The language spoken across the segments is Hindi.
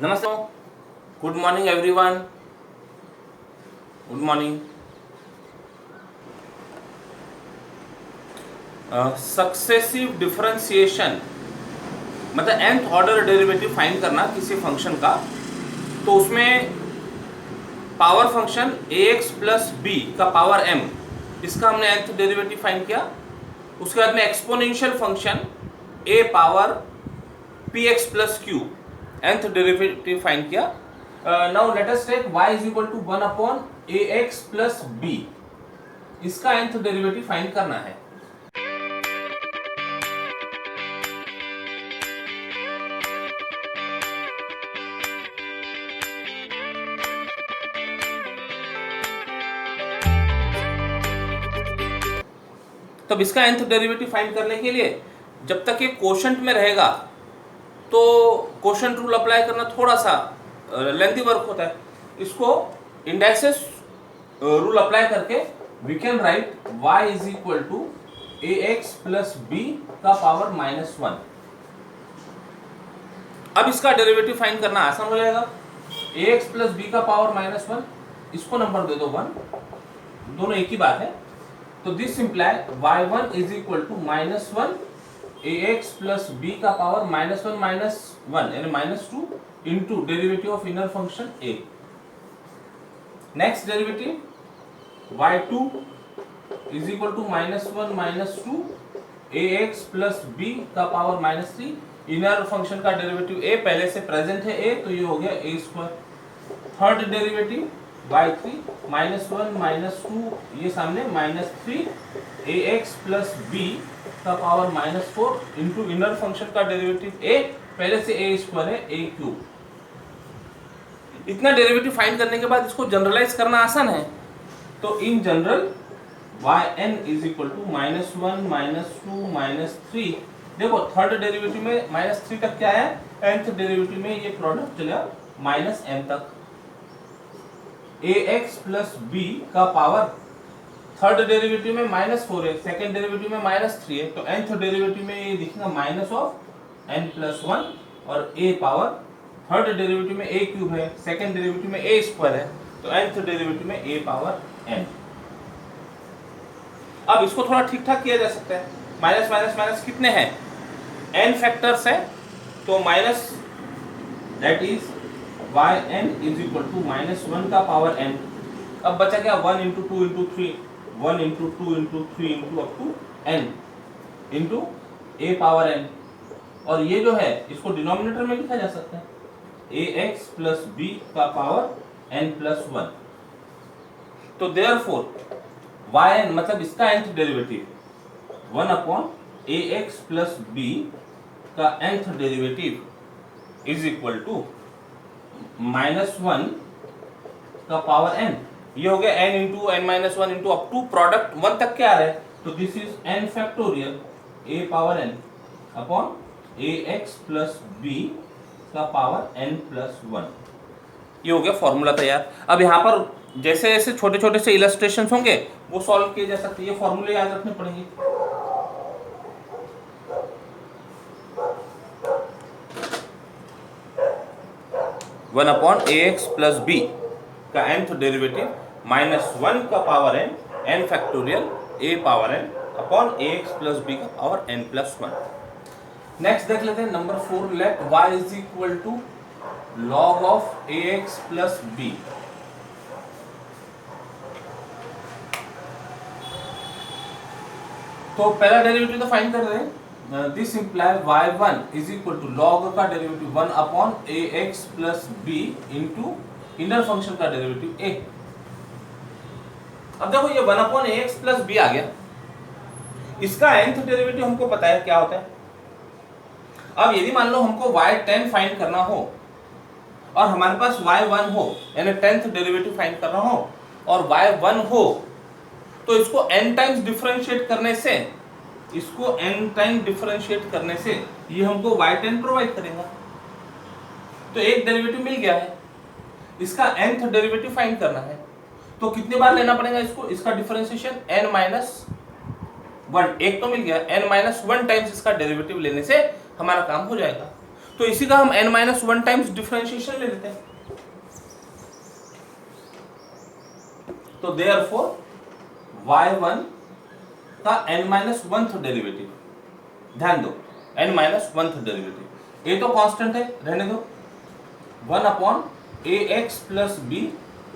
नमस्ते, good morning everyone, good morning. Successive differentiation मतलब nth ऑर्डर डेरिवेटिव फाइंड करना किसी फंक्शन का, तो उसमें power function ax plus B का पावर m, इसका हमने nth डेरिवेटिव फाइंड किया। उसके बाद में exponential function a power px plus q nth derivative find किया। Now let us take y is equal to 1 upon ax plus b, इसका nth डेरिवेटिव फाइंड करना है। तब इसका nth डेरिवेटिव फाइंड करने के लिए जब तक ये कोशेंट में रहेगा तो कोशेंट रूल अप्लाई करना थोड़ा सा लेंथी वर्क होता है। इसको इंडेक्सेस रूल अप्लाई करके we can write y is equal to ax plus B का पावर -1। अब इसका डेरिवेटिव फाइंड करना आसान हो जाएगा। ax प्लस बी का पावर -1, इसको नंबर दे दो 1, दोनों एक ही बात है। तो this imply y1 is equal to -1 ax plus b का पावर -1 यानी -2 into derivative of inner function a। Next derivative y2 is equal to -1 -2 ax plus b का पावर -3। इनर फंक्शन का डेरिवेटिव a पहले से प्रेजेंट है a, तो ये हो गया a²। थर्ड डेरिवेटिव y3 -1 -2, ये सामने -3 ax प्लस b का पावर -4 इंटू इनर फंक्शन का डेरिवेटिव a, पहले से a² है a³। इतना डेरिवेटिव फाइंड करने के बाद इसको जनरलाइज करना आसान है। तो in general yn is equal to -1 -2 -3। देखो थर्ड डेरिवेटिव में -3 तक क्या है, nth डेरिवेटिव में ये प्रोडक्ट चला -m तक। ax प्लस b का पावर थर्ड डेरिवेटिव में -4 है, सेकेंड डेरिवेटिव में -3 है, तो nth डेरिवेटिव में ये दिखेगा -n+1 और a पावर थर्ड डेरिवेटिव में a³ है, सेकेंड डेरिवेटिव में a² है, तो nth डेरिवेटिव में a पावर n। अब इसको थोड़ा ठीक ठाक किया जा सकता है। माइनस माइनस माइनस कितने हैं, n फैक्टर्स है, तो minus that is yn is equal to -1 का पावर n। अब बचा क्या 1 into 2 into 3, 1 into 2 into 3 into up to n into a power n। और ये जो है इसको डिनोमिनेटर में लिखा जा सकता है ax प्लस b का पावर n+1। तो देयरफॉर yn मतलब इसका nth derivative 1 upon ax plus b का nth derivative is equal to -1 का पावर n। ये हो गया n into n-1 into up to product 1 तक क्या आ रहा है, तो this is n factorial a power n upon ax plus b का पावर n+1। ये हो गया फॉर्मूला तैयार। अब यहाँ पर जैसे जैसे छोटे छोटे से इलस्ट्रेशन होंगे वो सॉल्व किए जा सकते हैं। ये फॉर्मूले याद रखने पड़ेंगे। One upon ax plus b का nth डेरिवेटिव -1 का power n factorial a power n upon ax plus b का पावर n+1। नेक्स्ट देख लेते हैं number 4, let y is equal to log of ax plus b। तो पहला डेरिवेटिव तो फाइंड कर रहे हैं। This imply y1 is equal to log का derivative 1 upon ax plus b into inner function का डेरिवेटिव a। अब देखो ये 1 अपॉन ax प्लस b आ गया। इसका nth डेरिवेटिव हमको पता है क्या होता है। अब यदि मान लो हमको y10 फाइंड करना हो और हमारे पास y1 हो, यानी 10th डेरिवेटिव फाइंड करना हो और y1 हो, तो इसको n टाइम्स डिफरेंशिएट करने से, इसको n टाइम डिफरेंशिएट करने से ये हमको y10 प्रोवाइड करेगा। तो एक डेरिवेटिव मिल गया है। इसका nth डेरिवेटिव फाइंड करना है, तो कितने बार लेना पड़ेगा इसको, इसका डिफरेंशिएशन n-1, एक तो मिल गया, n-1 टाइम्स इसका डेरिवेटिव लेने से हमारा काम हो जाएगा। तो इसी का हम n-1 टाइम्स डिफरेंशिएशन ले लेते हैं। तो देयरफॉर y1 का n-1th डेरिवेटिव, ध्यान दो n-1th डेरिवेटिव, ये तो कांस्टेंट है रहने दो, 1/ax प्लस b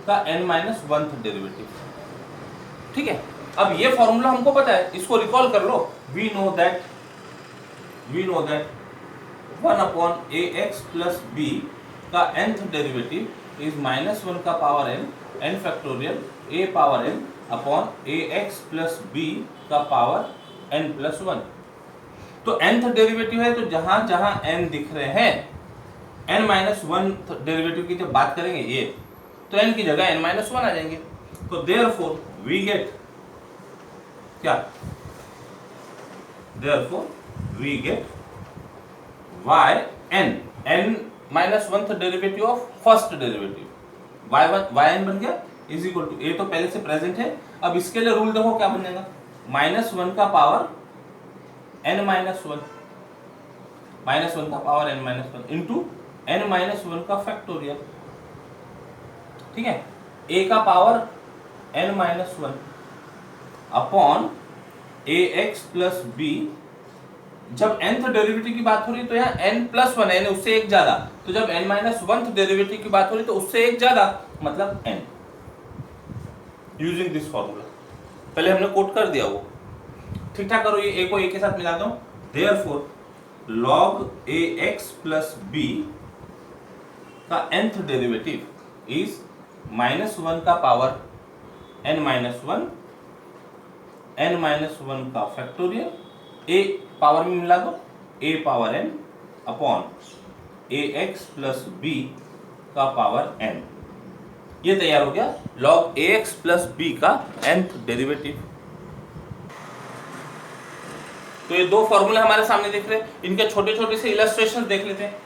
का n-1th डेरिवेटिव, ठीक है। अब ये फॉर्मूला हमको पता है, इसको रिकॉल कर लो। We know that 1/ax plus b का nth डेरिवेटिव इज -1 का power n factorial a power n upon ax plus b का पावर n प्लस 1। तो nth डेरिवेटिव है, तो जहां जहां n दिख रहे हैं n-1 डेरिवेटिव की जब बात करेंगे ये, तो n की जगह n-1 आ जाएंगे। तो देयरफॉर वी गेट क्या, therefore we get n-1th derivative of first derivative yn बन गया इज इक्वल टू, ए तो पहले से प्रेजेंट है। अब इसके लिए रूल देखो क्या बन जाएगा, -1 का पावर n-1, -1 का पावर n-1 इंटू n-1 का फैक्टोरियल, ठीक है, a का power n-1 upon ax plus b। जब nth डेरिवेटिव की बात हो रही है तो यहाँ n प्लस 1 है, यानी उससे एक ज्यादा, तो जब n-1th डेरिवेटिव की बात हो रही है तो उससे एक ज्यादा, मतलब n। यूजिंग दिस फॉर्मूला, पहले हमने कोट कर दिया वो, ठीक ठाक करो, ये a को a के साथ मिला दो। Therefore log ax plus b का nth डेरिवेटिव इज -1 का पावर n-1 n-1 का फैक्टोरियल, a पावर में मिला दो, a power n upon ax plus b का पावर n। ये तैयार हो गया log ax प्लस b का nth डेरिवेटिव। तो ये दो फॉर्मूले हमारे सामने दिख रहे हैं, इनके छोटे छोटे से इलस्ट्रेशन देख लेते हैं।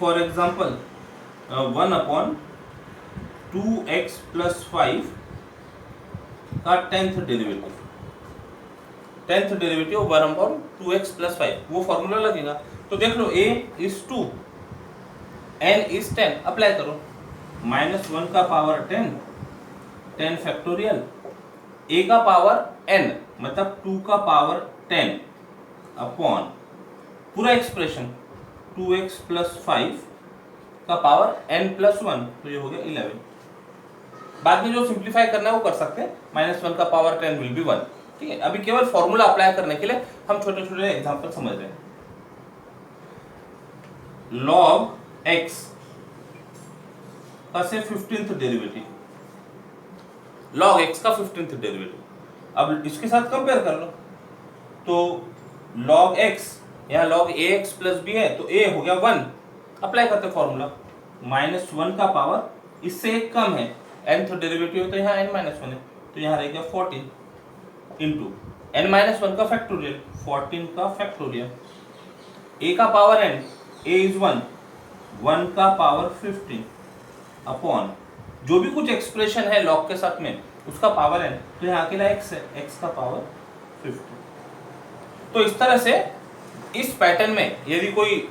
फॉर एग्जांपल 1/2x प्लस 5 का 10th derivative, 10th derivative 1/2x plus 5, वो फॉर्मूला लगेगा। तो देख लो a is 2, n is 10, apply करो, -1 का पावर 10 फैक्टोरियल, a का पावर n मतलब 2 का पावर 10 अपॉन पूरा एक्सप्रेशन 2x प्लस 5 का पावर n प्लस 1, तो ये हो गया 11। बाद में जो सिंप्लीफाई करना है वो कर सकते हैं, -1 का पावर 10 विल बी 1, ठीक है। अभी केवल फॉर्मूला अप्लाई करने के लिए हम छोटे छोटे एग्जांपल समझ रहे हैं। log x का से 15th डेरिवेटिव, log x का 15th डेरिवेटिव, अब इसके साथ कंपेयर कर लो। तो log x, यहाँ log ax प्लस b है, तो a हो गया 1, अप्लाई करते फॉर्मूला, -1 का पावर इससे एक कम है, nth डेरिवेटिव है तो यहाँ n-1 है, तो यहाँ रह गया 14 इंटू n-1 का फैक्टोरियल, 14 का फैक्टोरियल, a का पावर n, a इज 1 का पावर 15 अपॉन जो भी कुछ एक्सप्रेशन है log के साथ में उसका पावर n, तो यहाँ अकेला x है, x का पावर 15। तो इस तरह से इस पैटर्न में यदि कोई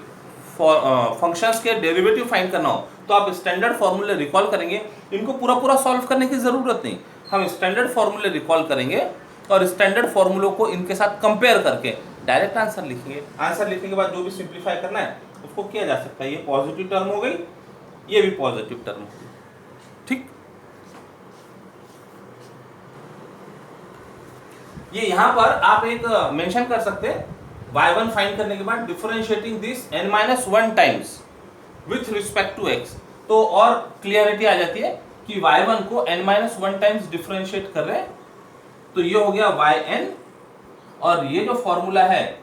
फंक्शंस के डेरिवेटिव फाइंड करना हो तो आप स्टैंडर्ड फॉर्मूले रिकॉल करेंगे। इनको पूरा पूरा सॉल्व करने की जरूरत नहीं, हम स्टैंडर्ड फॉर्मूले रिकॉल करेंगे और स्टैंडर्ड फॉर्मूलों को इनके साथ कंपेयर करके डायरेक्ट आंसर लिखेंगे। आंसर लिखने के बाद जो भी सिंप्लीफाई करना है उसको किया जा सकता है। ये पॉजिटिव टर्म हो गई, ये भी पॉजिटिव टर्म हो गई, ठीक। ये यहां पर आप एक मेंशन कर सकते हैं, y1 फाइंड करने के बाद differentiating this n-1 times with respect to x, तो और क्लियरिटी आ जाती है कि y1 को n-1 टाइम्स डिफरेंशिएट कर रहे हैं, तो ये हो गया yn, और ये जो फॉर्मूला है,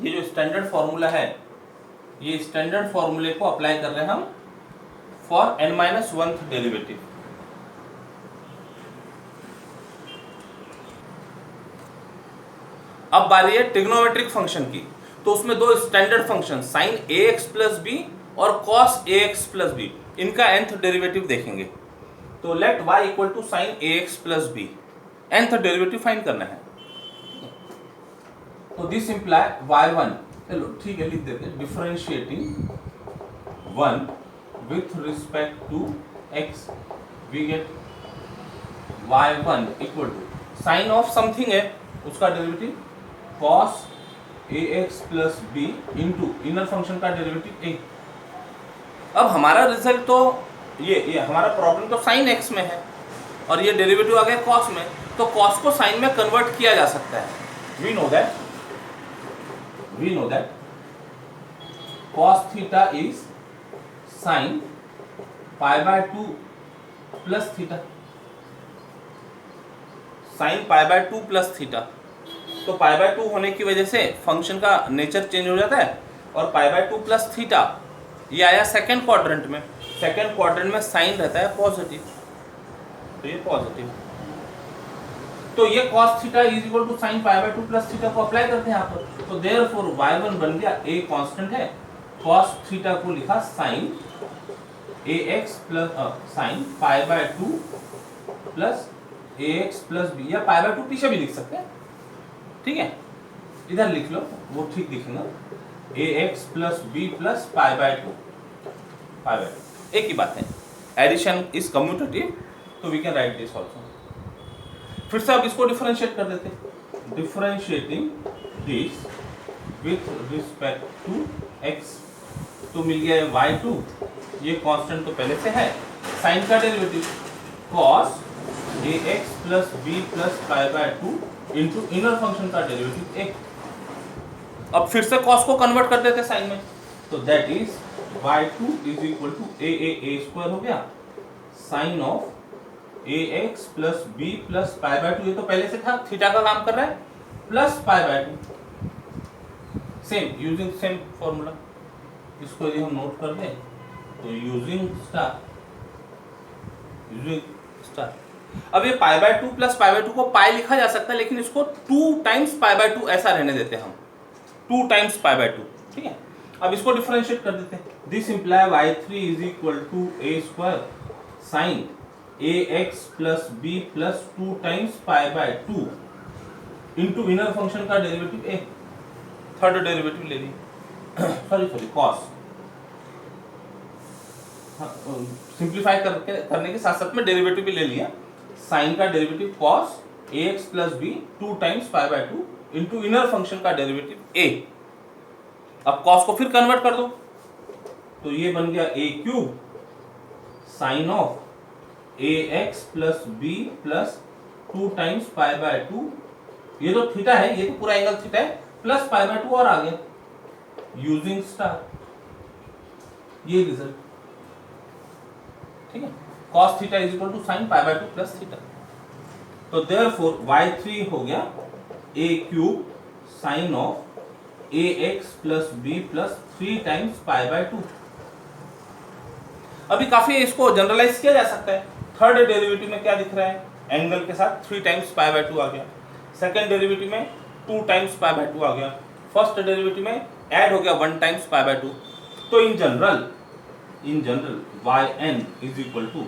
ये जो स्टैंडर्ड फॉर्मूला है, ये स्टैंडर्ड फॉर्मूले को अप्लाई कर रहे हैं हम फॉर n-1 डेरिवेटिव। अब बारी है ट्रिग्नोमेट्रिक फंक्शन की, तो उसमें दो standard function sin ax plus b और cos ax प्लस b, इनका nth डेरिवेटिव देखेंगे। तो let y equal to sin ax plus b, nth derivative find करना है। तो दिस इंप्लाई y1 चलो ठीक है, लिख देते हैं differentiating 1 with respect to x, we get y1 equal to sine of something है उसका derivative cos ax plus B into inner function का डेरिवेटिव a। अब हमारा रिजल्ट तो ये हमारा प्रॉब्लम तो साइन x में है और ये डेरिवेटिव आ गया cos में, तो cos को साइन में कन्वर्ट किया जा सकता है। We know that cos theta is sine pi by 2 plus theta, sine pi by 2 plus theta. तो पाई बाय 2 होने की वजह से फंक्शन का नेचर चेंज हो जाता है और पाई बाय 2 प्लस थीटा ये आया सेकेंड क्वाड्रेंट में। सेकेंड क्वाड्रेंट में साइन रहता है पॉजिटिव, तो ये पॉजिटिव, तो ये cos theta is equal to sine pi by 2 plus theta को अप्लाई करते हैं यहाँ पर। तो देयरफॉर y1 बन गया, a कांस्टेंट है, cos थीटा को लिखा sine ax plus sine pi by 2 plus ax plus b, या पाई बाय 2 पीछे भी लिख सकते हैं, ठीक है, इधर लिख लो वो ठीक दिखेगा, ax plus b plus pi by 2, pi by 2 एक ही बात है, एडिशन इज कम्यूटेटिव, तो we can write this also. फिर से अब इसको डिफरेंशिएट कर देते हैं, differentiating this with respect to x, तो मिल गया y2, ये कांस्टेंट तो पहले से है, साइन का derivative cos ax plus b plus pi by 2 into inner function का डेरिवेटिव a। अब फिर से cos को कन्वर्ट कर देते साइन में, तो that is y2 is equal to a square हो गया sine of ax plus b plus pi by 2, ये तो पहले से था, थीटा का काम कर रहा है, plus pi by 2, same using same formula. इसको यदि हम नोट कर दें तो यूजिंग स्टार अब ये पाई बाय 2 प्लस पाई बाय 2 को पाई लिखा जा सकता है, लेकिन इसको 2 टाइम्स पाई बाय 2 ऐसा रहने देते हैं हम, 2 टाइम्स पाई बाय 2, ठीक है। अब इसको डिफरेंशिएट कर देते हैं, this imply y3 is equal to a square sine ax plus b plus 2 times pi by 2 into inner function का डेरिवेटिव a, थर्ड डेरिवेटिव ले ली, सॉरी cos, सिंप्लीफाई करने के साथ साथ में डेरिवेटिव भी ले लिया, साइन का derivative cos ax plus b 2 times pi by 2 into inner function का डेरिवेटिव a। अब cos को फिर कन्वर्ट कर दो, तो ये बन गया a cube sine of ax plus b plus 2 times pi by 2, ये तो थीटा है, ये तो पूरा एंगल थीटा है, प्लस पाई बाय 2 और आ गया यूजिंग स्टार, ये रिजल्ट, ठीक है, cos theta is equal to sine pi by 2 plus theta. तो देयरफॉर y3 हो गया a cube sine of ax plus b plus 3 times pi by 2। अभी काफी इसको जनरलाइज किया जा सकता है, थर्ड डेरिवेटिव में क्या दिख रहा है, एंगल के साथ 3 टाइम्स पाई बाय 2 आ गया, सेकंड डेरिवेटिव में 2 टाइम्स पाई बाय 2 आ गया, फर्स्ट डेरिवेटिव में ऐड हो गया 1 टाइम्स पाई बाय 2। तो in general yn is equal to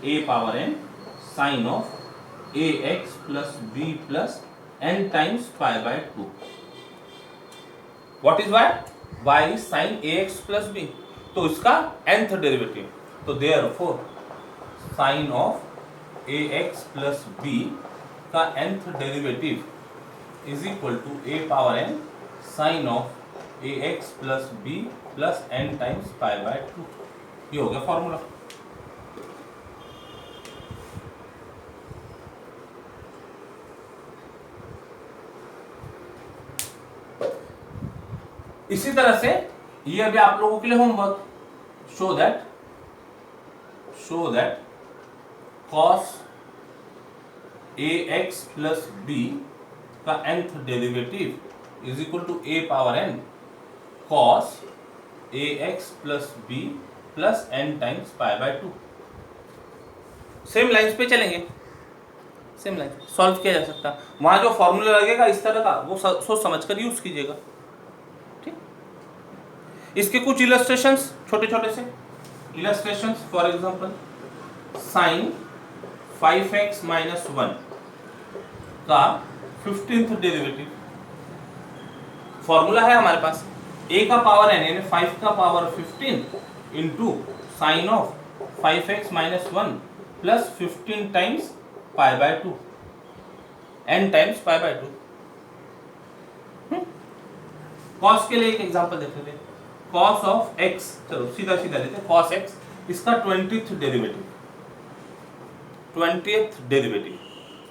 a power n sine of ax plus b plus n times pi by 2। What is y is sine ax plus b, तो इसका nth डेरिवेटिव, तो therefore sine of ax plus b का nth derivative is equal to a power n sine of ax plus b plus n times pi by 2। ये हो गया फॉर्मूला। इसी तरह से ये अभी आप लोगों के लिए homework, show that cos ax plus b का nth derivative is equal to a power n cos ax plus b plus n times pi by 2। Same lines पे चलेंगे, सेम लाइन सॉल्व किया जा सकता है, वहां जो फॉर्मूला लगेगा इस तरह का वो सोच समझकर यूज कीजिएगा, ठीक। इसके कुछ इलस्ट्रेशंस छोटे छोटे से illustrations, for example sine 5x minus 1 का 15th डेरिवेटिव, फॉर्मूला है हमारे पास a का पावर n यानी 5 का power 15 into sine of 5x minus 1 plus 15 times pi by 2 n times pi by 2। Cos के लिए एक एग्जांपल देख लेते हैं। कॉस ऑफ x, चलो सीधा सीधा लेते हैं। कॉस x इसका 20th डेरिवेटिव।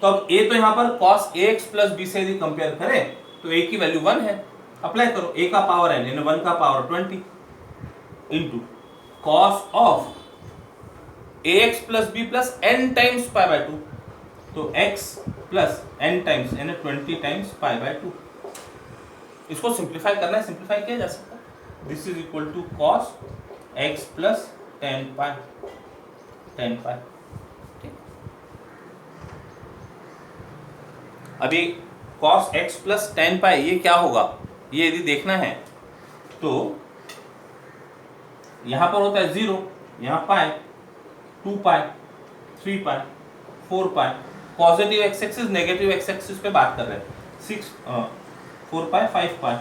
तो अब a तो यहाँ पर cos ax प्लस b से यदि कंपेयर करें तो a की वैल्यू 1 है। अप्लाई करो, a का पावर n यानी 1 का power 20 into cos of ax plus b plus n times pi by 2, तो x प्लस n टाइम्स यानी 20 टाइम्स पाई बाय 2। इसको सिंप्लीफाई करना है, सिंप्लीफाई किया जा सकता है। This is equal to cos x plus 10 pi. अभी cos x प्लस 10 पाई ये क्या होगा, ये यदि देखना है तो यहां पर होता है 0, यहां pi, 2 pi, 3 pi, 4 pi. Positive x axis negative x axis पे बात कर रहे हैं। 4 पाई 5 पाई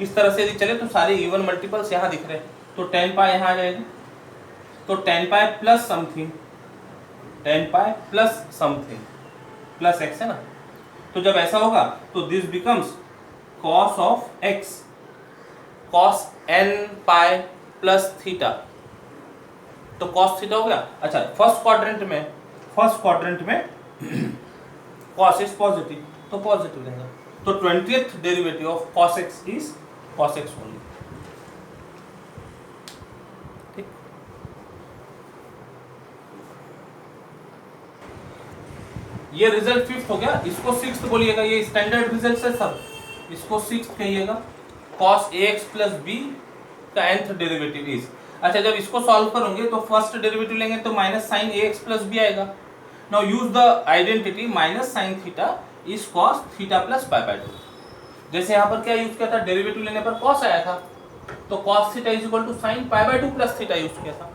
इस तरह से यदि चले तो सारे इवन मल्टीपल्स यहाँ दिख रहे हैं। तो 10 पाई यहाँ आ जाएगी, तो 10 pi plus something, 10 pi plus something plus x है ना। तो जब ऐसा होगा तो this becomes cos of x cos n pi plus theta. तो cos थीटा हो गया। अच्छा, फर्स्ट क्वाड्रेंट में cos इज पॉजिटिव, तो पॉजिटिव रहेगा। तो 20th derivative of cos x is cos x only. ठीक, ये रिजल्ट फिफ्थ हो गया। इसको सिक्स्थ बोलिएगा, ये स्टैंडर्ड रिजल्ट है सब, इसको सिक्स्थ कहिएगा। cos ax प्लस b का nth डेरिवेटिव इज। अच्छा, जब इसको सॉल्व करोगे तो फर्स्ट डेरिवेटिव लेंगे तो minus sine ax plus b आएगा। Now use the identity minus sine theta is cos theta plus pi by 2। जैसे यहाँ पर क्या यूज किया था, डेरिवेटिव लेने पर cos आया था, तो cos theta is equal to sine pi by 2 plus theta use किया था।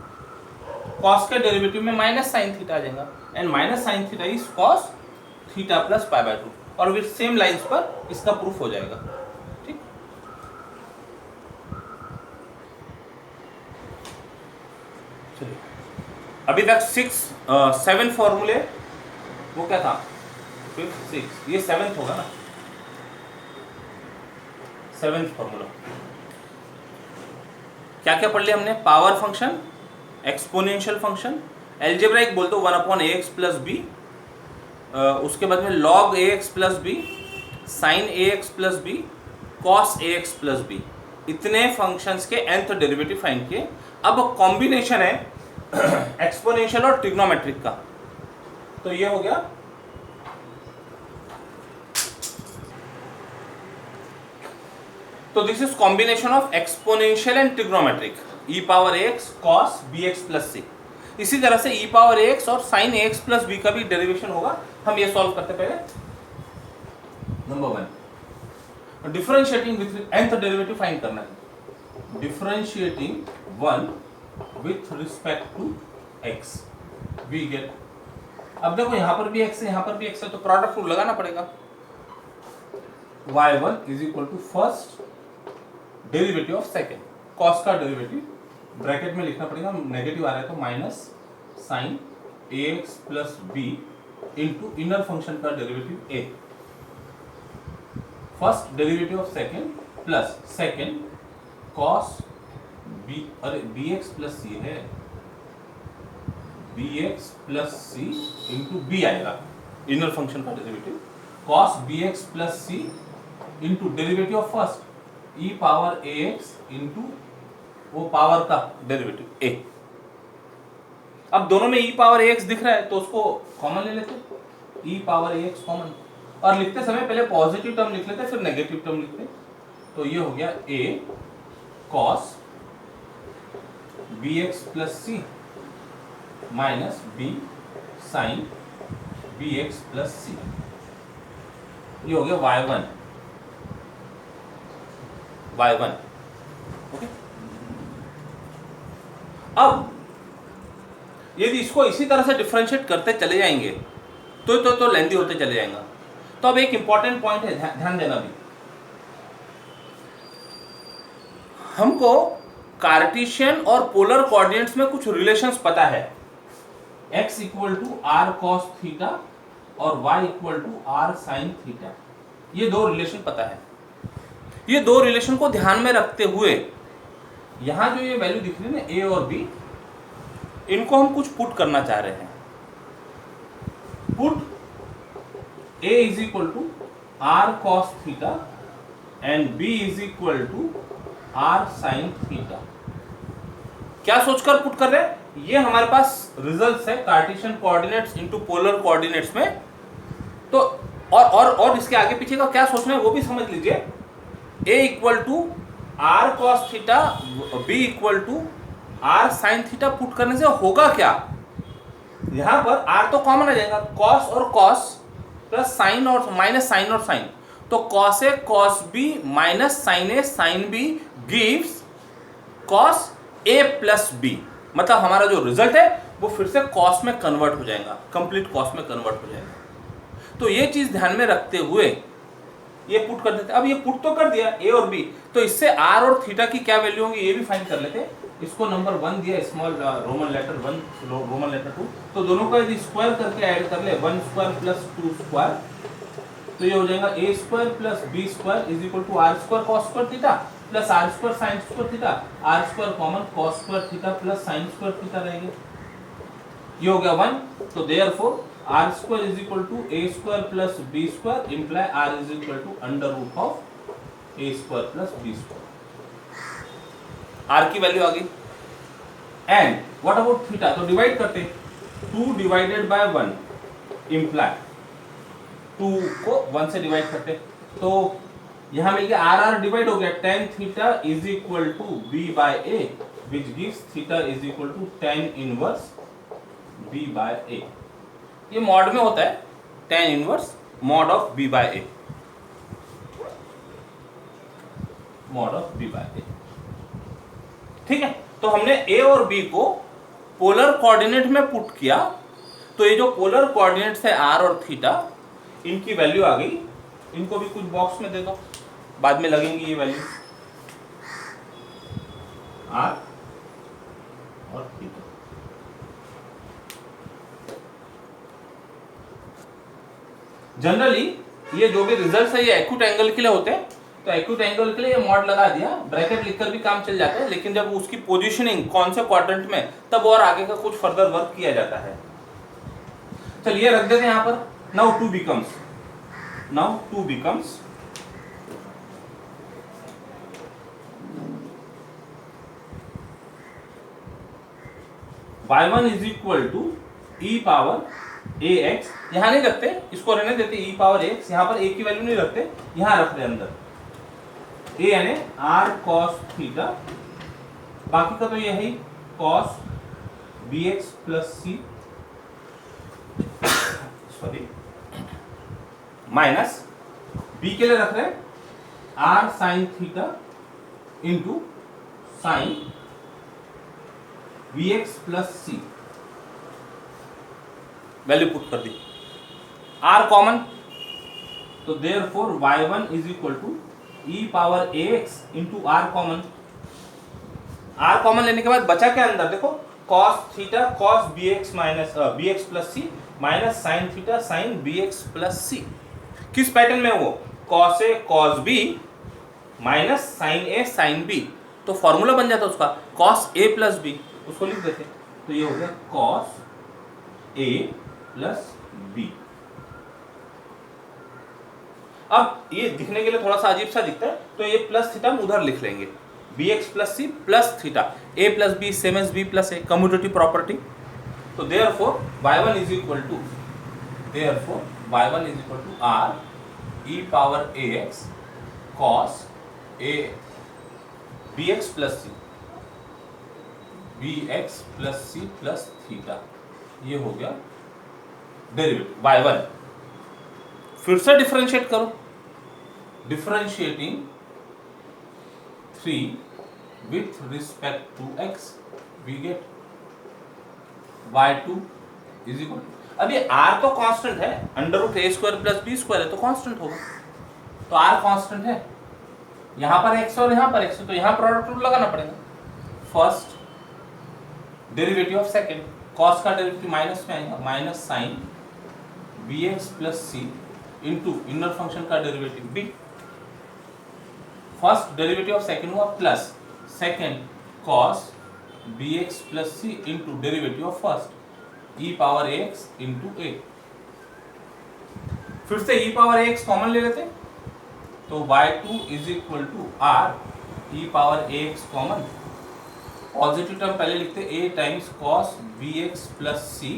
cos के डेरिवेटिव में माइनस साइन थीटा आ जाएगा and minus sine theta is cos theta plus pi by 2, और विद सेम लाइंस पर इसका प्रूफ हो जाएगा। ठीक, चलिए अभी तक 7 फॉर्मूले, वो क्या था 5th 6, ये 7th होगा ना, 7th फॉर्मूला। क्या क्या पढ़ लिया हमने, power function, exponential function, algebraic बोल दो 1/ax प्लस b, उसके बाद में log ax plus b, sin ax plus b, cos ax plus b, इतने फंक्शंस के nth डेरिवेटिव फाइंड किए। अब कॉम्बिनेशन है एक्सपोनेंशियल और ट्रिग्नोमेट्रिक का, तो ये हो गया तो this is combination of exponential and trigonometric, e power ax cos bx plus c। इसी तरह से e पावर ax और sin ax प्लस b का भी डेरिवेशन होगा। हम ये सॉल्व करते पहले। Number 1, differentiating with nth derivative find करना है। Differentiating 1 with respect to x we get, अब देखो यहां पर भी x है, यहां पर भी x है, तो प्रोडक्ट रूल लगाना पड़ेगा। y1 is equal to first derivative of second, cos का डेरिवेटिव ब्रैकेट में लिखना पड़ेगा, नेगेटिव आ रहा है तो minus sine ax plus b into inner function का derivative a, first derivative of second plus second cos b, अरे bx प्लस c है, bx plus c into b आएगा, इनर फंक्शन का derivative cos bx plus c into derivative of first e power ax into वो पावर का डेरिवेटिव a। अब दोनों में e पावर ax दिख रहा है तो उसको कॉमन ले लेते, e पावर ax कॉमन, और लिखते समय पहले पॉजिटिव टर्म लिख लेते फिर नेगेटिव टर्म लिखते। तो ये हो गया a cos bx plus c minus b sine bx plus c, ये हो गया y1। ओके, अब यदि इसको इसी तरह से डिफरेंशिएट करते चले जाएंगे तो लेंथी होते चले जाएगा। तो अब एक इंपॉर्टेंट पॉइंट है, ध्यान देना भी, हमको कार्टेशियन और पोलर कोऑर्डिनेट्स में कुछ रिलेशंस पता है, x equal to are cos theta और y equal to are sine theta, ये दो रिलेशन पता है। ये दो रिलेशन को ध्यान में रखते हुए यहां जो ये वैल्यू दिख रही है ना a और b, इनको हम कुछ पुट करना चाह रहे हैं। Put a is equal to are cos theta and b is equal to are sine theta. क्या सोचकर पुट कर रहे हैं? ये हमारे पास रिजल्ट्स है Cartesian coordinates into polar coordinates में। तो और इसके आगे पीछे का क्या सोचना है वो भी समझ लीजिए। a equal to are cos theta, b equal to are sine theta put करने से होगा क्या? यहां पर r तो कॉमन आ जाएगा, cos और cos प्लस साइन और माइनस साइन और साइन, तो cos a cos b minus sine a sine b gives cos a plus b। मतलब हमारा जो रिजल्ट है वो फिर से cos में कन्वर्ट हो जाएगा, कंप्लीट cos में कन्वर्ट हो जाएगा। तो ये चीज ध्यान में रखते हुए ये पुट कर देते। अब ये पुट तो कर दिया a और b, तो इससे r और थीटा की क्या वैल्यू होंगी ये भी फाइंड कर लेते। इसको नंबर 1 दिया, small Roman letter 1 Roman letter 2, तो दोनों का यदि स्क्वायर करके ऐड कर ले 1 स्क्वायर प्लस 2 स्क्वायर, तो ये हो जाएगा a square plus b square is equal to r square cos square theta plus r square sine square theta, r square common cos square theta plus sine square theta रहेगा। ये हो गया 1, तो therefore r square is equal to a square plus b square imply r is equal to under root of a square plus b square. r की वैल्यू आ गई। And what about theta? तो डिवाइड करते, 2 डिवाइडेड बाय 1 इंप्लाई 2 को 1 से डिवाइड करते, तो यहां मिल गया आर डिवाइड हो गया, tan theta is equal to b by a which gives theta is equal to tan inverse b by a। ये मॉड में होता है, tan inverse mod of b by a, mod of b by a। ठीक है, तो हमने a और b को पोलर कोऑर्डिनेट में पुट किया, तो ये जो पोलर कोऑर्डिनेट्स है r और थीटा, इनकी वैल्यू आ गई। इनको भी कुछ बॉक्स में दे दो, बाद में लगेंगी ये वैल्यू r और थीटा। जनरली ये जो भी रिजल्ट्स है ये एक्यूट एंगल के लिए होते हैं, तो एक्यूट एंगल के लिए ये मॉड लगा दिया, ब्रैकेट लिखकर भी काम चल जाता है, लेकिन जब उसकी पोजीशनिंग कौन से क्वाड्रेंट में, तब और आगे का कुछ फर्दर वर्क किया जाता है। चलिए रख देते हैं यहां पर। Now 2 becomes y1 is equal to e power ax, यहां नहीं रखते, इसको रहने देते e पावर ax, यहां पर a की वैल्यू नहीं रखते, यहां रख दे अंदर a यानी r cos थीटा, बाकी का तो ये है cos bx plus c sorry minus b के लिए रख रहे हैं r sin theta into sine bx plus c, value put कर दी, r कॉमन, तो therefore y1 is equal to e power ax into r कॉमन। r कॉमन लेने के बाद बचा क्या अंदर देखो, cos theta cos bx minus bx plus c minus sin theta sin bx plus c। किस पैटर्न में वो, cos a cos b minus sin a sin b, तो फॉर्मूला बन जाता उसका cos a प्लस b, उसको लिख देते, तो ये हो गया cos a प्लस b। अब ये दिखने के लिए थोड़ा सा अजीब सा दिखता है, तो ये प्लस थीटा हम उधर लिख लेंगे, bx plus c plus theta, a plus b same as b plus a, commutative property. तो therefore y1 is equal to r e power ax cos a bx plus c plus theta, ये हो गया डेरिवेटिव y1। फिर से डिफरेंशिएट करो, differentiating 3 with respect to x we get y2 is equal, अब ये r तो कांस्टेंट है, under root a square plus b square है तो कांस्टेंट होगा, तो r कांस्टेंट है, यहाँ पर x और यहाँ पर x, तो यहाँ प्रोडक्ट रूल लगाना पड़ेगा। First derivative of second, cos का डेरिवेटिव माइनस में आएगा, minus sine bx plus c into inner function का derivative b। First derivative of second हुआ plus second cos bx plus c into derivative of first e power ax into a। फिर से e पावर ax कॉमन ले लेते, तो y2 is equal to r e power ax common, positive term पहले लिखते a times cos bx plus c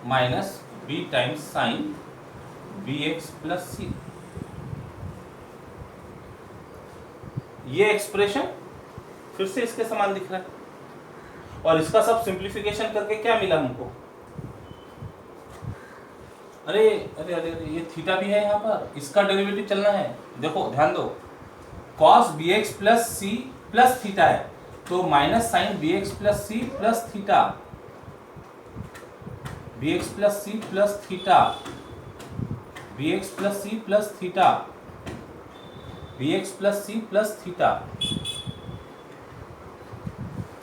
minus b times sine bx plus c. ये एक्सप्रेशन फिर से इसके समान दिख रहा है, और इसका सब सिंप्लीफिकेशन करके क्या मिला हमको, अरे अरे अरे अरे ये थीटा भी है यहाँ पर, इसका डेरिवेटिव चलना है। देखो ध्यान दो, cos bx plus c plus theta है, तो minus sine bx plus c plus theta, bx plus c plus theta, bx plus c plus theta, bx plus c plus theta.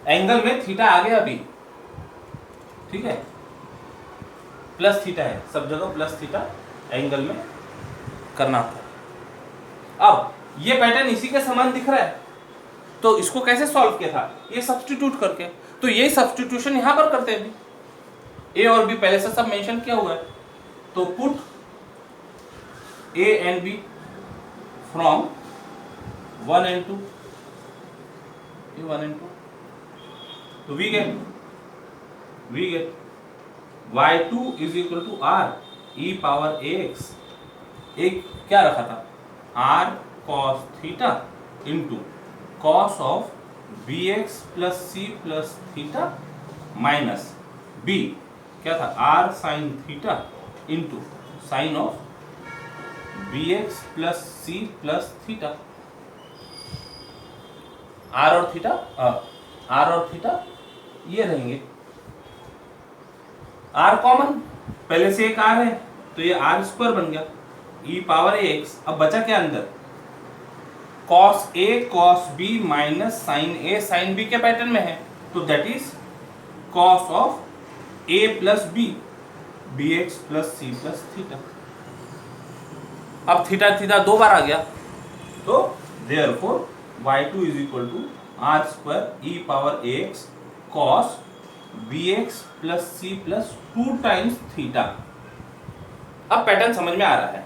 Angle में थीटा आ गया अभी, ठीक है, प्लस थीटा है, सब जगह प्लस थीटा एंगल में करना था। अब ये पैटर्न इसी के समान दिख रहा है, तो इसको कैसे सॉल्व किया था, ये सब्स्टिट्यूट करके। तो ये सब्स्टिट्यूशन यहां पर करते हैं अभी, ए और बी पहले से सब मेंशन किया हुआ है, तो put a and b from 1 and 2, ये 1 and 2, तो we get y2 is equal to r e power ax, एक क्या रखा था r cos theta into cos of bx plus c plus theta minus b क्या था r sin theta into sine of bx plus c plus theta. r और थीटा ये रहेंगे, r कॉमन, पहले से एक r है तो ये r स्क्वायर बन गया e पावर ax। अब बचा क्या अंदर, cos a cos b minus sine a sine b के पैटर्न में है, तो that is cos of a plus b bx plus c plus theta. अब थीटा थीटा दो बार आ गया, तो therefore y2 is equal to r square e power ax cos bx plus c plus 2 times theta. अब पैटर्न समझ में आ रहा है।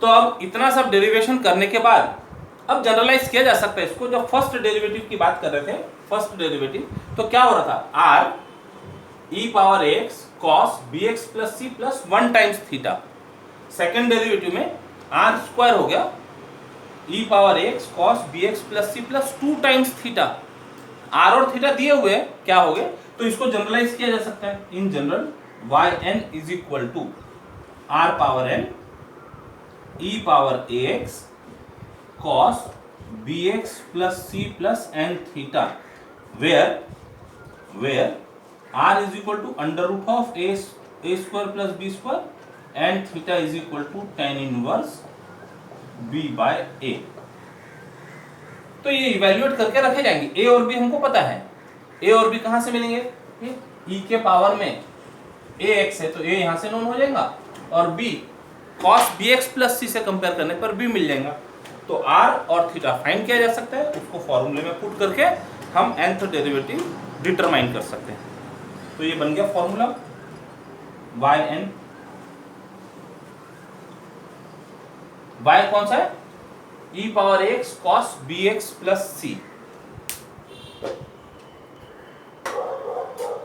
तो अब इतना सब डेरिवेशन करने के बाद अब जनरलाइज किया जा सकता है इसको। जब फर्स्ट डेरिवेटिव की बात कर रहे थे, फर्स्ट डेरिवेटिव, तो क्या हो रहा था, r e power ax cos bx plus c plus 1 times theta. Second derivative में r स्क्वायर हो गया e power ax cos bx plus c plus 2 times theta. r और थीटा दिए हुए क्या हो गए, तो इसको जनरलाइज किया जा सकता है। In general yn is equal to r power n e power ax cos bx plus c plus n theta, where r is equal to under root of a square plus b square and theta is equal to tan inverse b by a। तो ये इवेल्युएट करके रखे जाएंगे। a और b हमको पता है, a और b कहां से मिलेंगे, e के पावर में ax है तो a यहां से नोन हो जाएगा, और b cos bx plus c से कंपेयर करने पर b मिल जाएगा। तो r और थीटा फाइंड किया जा सकता है, उसको फॉर्मूले में पुट करके हम nth डेरिवेटिव डिटरमाइन कर सकते हैं। तो ये बन गया फॉर्मूला yn। y कौन सा है, e power x cos bx plus c.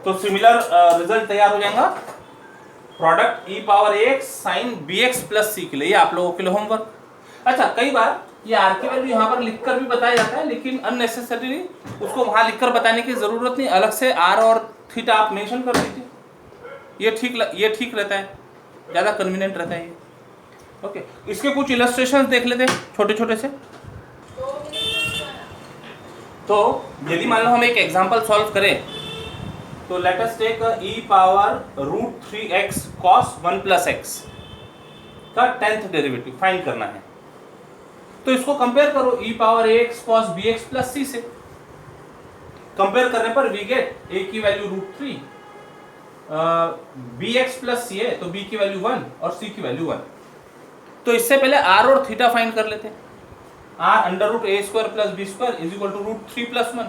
तो सिमिलर रिजल्ट तैयार हो जाएगा product e power x sine bx plus c के लिए। ये आप लोगों के लिए होमवर्क। अच्छा, कई बार ये r की वैल्यू यहाँ पर लिखकर भी बताया जाता है, लेकिन अननेसेसरीली उसको वहां लिखकर बताने की जरूरत नहीं, अलग से r और थीटा आप मेंशन कर दीजिए, ये ठीक रहता है, ज़्यादा कन्वीनियंट रहता है ये। ओके, इसके कुछ इलस्ट्रेशंस देख लेते हैं छोटे छोटे से। तो यदि मान लो हम एक एग्जांपल सॉल्व करें, तो let us take e power √3x cos 1 + x। का 10th डेरिवेटिव फाइंड करना है। तो इसको कंपेयर करो e power ax cos bx plus c से। कंपेयर करने पर वी गेट a की वैल्यू √3, bx प्लस c है तो b की वैल्यू 1 और c की वैल्यू 1। तो इससे पहले r और थीटा फाइंड कर लेते हैं। r √a² plus b² is equal to √3 plus 1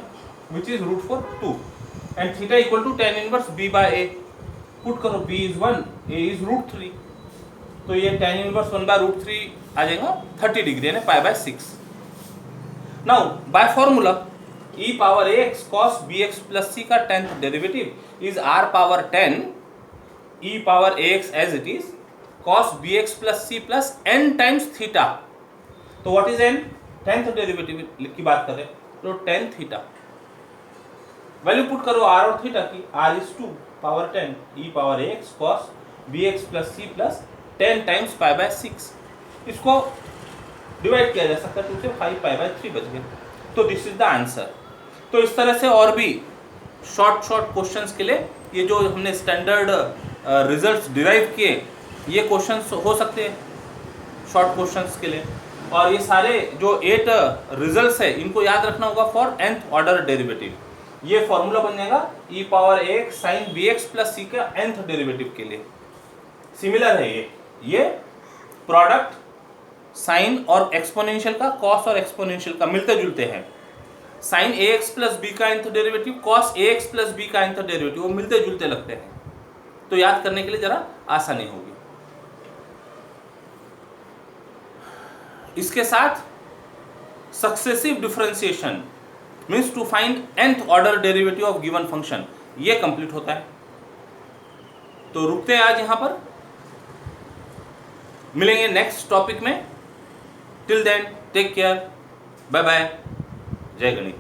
which is √4 2 and theta equal to tan inverse b by a। Put करो, b इज 1, a इज √3, तो ये tan इनवर्स 1 बाय √3 आ जाएगा 30 डिग्री यानी pi by 6। Now by formula e power ax cos bx plus c का 10th derivative is r power 10 e power ax as it is cos bx plus c plus n times theta. तो what is n? 10th derivative की बात करें तो 10 थीटा। वैल्यू पुट करो r और थीटा की, r is 2 power 10 e power ax cos bx plus c plus 10 times pi by 6। इसको डिवाइड किया जा सकता है, 2 से 5 पाई बाय 3 बच गए। तो दिस इज द आंसर। तो इस तरह से और भी शॉर्ट क्वेश्चंस के लिए ये जो हमने स्टैंडर्ड रिजल्ट्स डिराइव किए ये क्वेश्चंस हो सकते हैं शॉर्ट क्वेश्चंस के लिए। और ये सारे जो 8 रिजल्ट्स है इनको याद रखना होगा फॉर nth ऑर्डर डेरिवेटिव। ये फॉर्मूला बन जाएगा e power ax sin bx plus c का nth डेरिवेटिव के लिए। सिमिलर है ये प्रोडक्ट साइन और एक्सपोनेंशियल का, कॉस और एक्सपोनेंशियल का मिलते जुलते हैं। साइन ax प्लस b का nth derivative, cos ax plus b का nth डेरिवेटिव वो मिलते जुलते लगते हैं। तो याद करने के लिए जरा आसानी होगी। इसके साथ successive differentiation means to find nth order derivative of given function ये कंप्लीट होता है। तो रुकते हैं आज यहां पर, मिलेंगे नेक्स्ट टॉपिक में। Till then take care, bye bye, जय गणित।